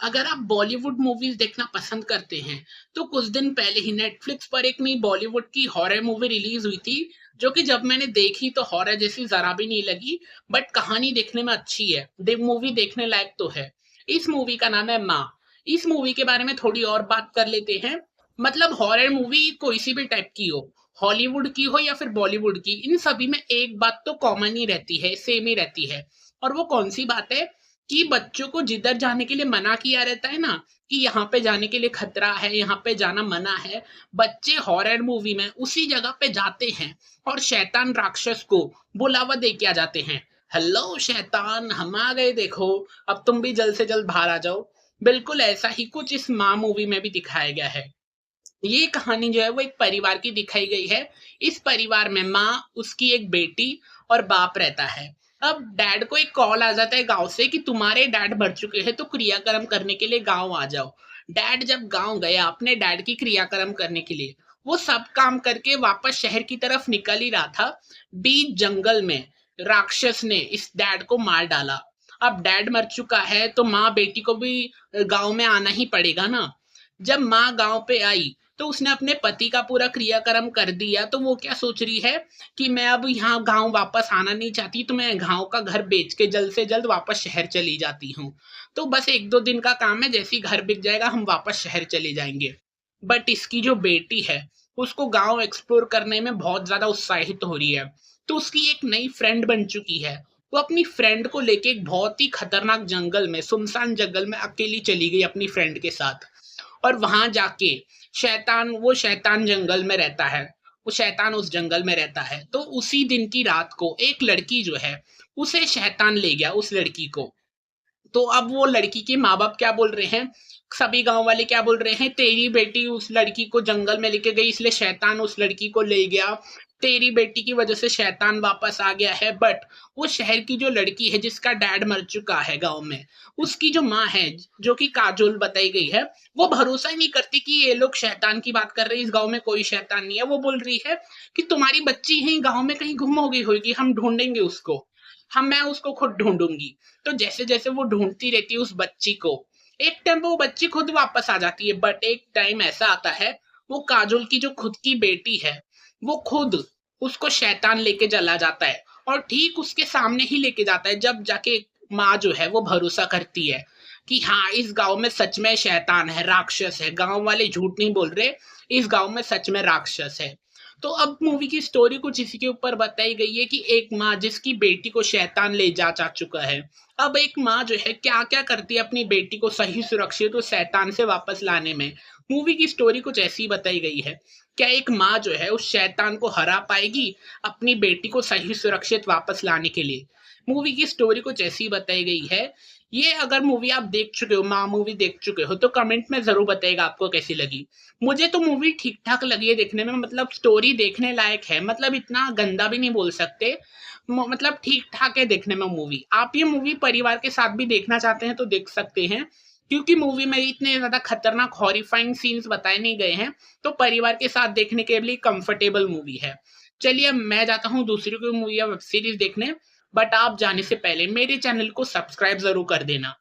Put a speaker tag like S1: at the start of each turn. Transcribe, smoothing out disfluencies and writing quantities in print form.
S1: अगर आप बॉलीवुड मूवीज देखना पसंद करते हैं तो कुछ दिन पहले ही नेटफ्लिक्स पर एक नई बॉलीवुड की हॉरर मूवी रिलीज हुई थी जो कि जब मैंने देखी तो हॉरर जैसी जरा भी नहीं लगी। बट कहानी देखने में अच्छी है, मूवी देखने लायक तो है। इस मूवी का नाम है माँ। इस मूवी के बारे में थोड़ी और बात कर लेते हैं। मतलब हॉरर मूवी कोई सी भी टाइप की हो, हॉलीवुड की हो या फिर बॉलीवुड की, इन सभी में एक बात तो कॉमन ही रहती है, सेम ही रहती है। और वो कौन सी बात है कि बच्चों को जिधर जाने के लिए मना किया रहता है ना, कि यहाँ पे जाने के लिए खतरा है, यहाँ पे जाना मना है, बच्चे हॉरर मूवी में उसी जगह पे जाते हैं और शैतान राक्षस को बुलावा दे के आ जाते हैं। हेलो शैतान, हम आ गए, देखो अब तुम भी जल्द से जल्द बाहर आ जाओ। बिल्कुल ऐसा ही कुछ इस माँ मूवी में भी दिखाया गया है। ये कहानी जो है वो एक परिवार की दिखाई गई है। इस परिवार में माँ, उसकी एक बेटी और बाप रहता है। अब डैड को एक कॉल आ जाता है गांव से कि तुम्हारे डैड मर चुके हैं तो क्रियाक्रम करने के लिए गांव आ जाओ। डैड जब गांव गया अपने डैड की क्रियाक्रम करने के लिए, वो सब काम करके वापस शहर की तरफ निकल ही रहा था, बीच जंगल में राक्षस ने इस डैड को मार डाला। अब डैड मर चुका है तो माँ बेटी को भी गांव में आना ही पड़ेगा ना। जब माँ गांव पे आई तो उसने अपने पति का पूरा क्रियाक्रम कर दिया, तो वो क्या सोच रही है कि मैं अब यहाँ गांव वापस आना नहीं चाहती, तो मैं गांव का घर बेच के जल्द से जल्द वापस शहर चली जाती हूँ। तो बस एक दो दिन का काम है, जैसे ही घर बिक जाएगा हम वापस शहर चले जाएंगे। बट इसकी जो बेटी है उसको गांव एक्सप्लोर करने में बहुत ज्यादा उत्साहित हो रही है। तो उसकी एक नई फ्रेंड बन चुकी है। वो अपनी फ्रेंड को लेके एक बहुत ही खतरनाक जंगल में, सुनसान जंगल में अकेली चली गई अपनी फ्रेंड के साथ। और वहां जाके शैतान जंगल में रहता है। वो शैतान उस जंगल में रहता है, तो उसी दिन की रात को एक लड़की जो है उसे शैतान ले गया, उस लड़की को। तो अब वो लड़की के माँ बाप क्या बोल रहे हैं, सभी गांव वाले क्या बोल रहे हैं, तेरी बेटी उस लड़की को जंगल में लेके गई इसलिए शैतान उस लड़की को ले गया, तेरी बेटी की वजह से शैतान वापस आ गया है। बट वो शहर की जो लड़की है जिसका डैड मर चुका है गांव में, उसकी जो माँ है, जो कि काजोल बताई गई है, वो भरोसा ही नहीं करती कि ये लोग शैतान की बात कर रहे हैं, इस गांव में कोई शैतान नहीं है। वो बोल रही है कि तुम्हारी बच्ची है गांव में कहीं गुम हो गई होगी, हम ढूंढेंगे उसको, मैं उसको खुद ढूंढूंगी। तो जैसे जैसे वो ढूंढती रहती है उस बच्ची को, एक टाइम वो बच्ची खुद वापस आ जाती है। बट एक टाइम ऐसा आता है, वो काजोल की जो खुद की बेटी है वो खुद उसको शैतान लेके चला जाता है। और ठीक उसके सामने ही लेके जाता है, जब जाके माँ जो है वो भरोसा करती है कि हाँ इस गांव में सच में शैतान है, राक्षस है, गांव वाले झूठ नहीं बोल रहे, इस गांव में सच में राक्षस है। तो अब मूवी की स्टोरी कुछ इसी के ऊपर बताई गई है कि एक माँ जिसकी बेटी को शैतान ले जा चुका है, अब एक माँ जो है क्या क्या करती है अपनी बेटी को सही सुरक्षित तो शैतान से वापस लाने में। मूवी की स्टोरी कुछ ऐसी बताई गई है। क्या एक माँ जो है उस शैतान को हरा पाएगी अपनी बेटी को सही सुरक्षित वापस लाने के लिए? मूवी की स्टोरी कुछ ऐसी बताई गई है। ये अगर मूवी आप देख चुके हो, माँ मूवी देख चुके हो, तो कमेंट में जरूर बताइएगा आपको कैसी लगी। मुझे तो मूवी ठीक ठाक लगी है देखने में, मतलब स्टोरी देखने लायक है, मतलब इतना गंदा भी नहीं बोल सकते, मतलब ठीक ठाक है देखने में मूवी। आप ये मूवी परिवार के साथ भी देखना चाहते हैं तो देख सकते हैं, क्योंकि मूवी में इतने ज्यादा खतरनाक हॉरिफाइंग सीन्स बताए नहीं गए हैं, तो परिवार के साथ देखने के लिए कंफर्टेबल मूवी है। चलिए अब मैं जाता हूँ दूसरी कोई मूवी या वेब सीरीज देखने, बट आप जाने से पहले मेरे चैनल को सब्सक्राइब जरूर कर देना।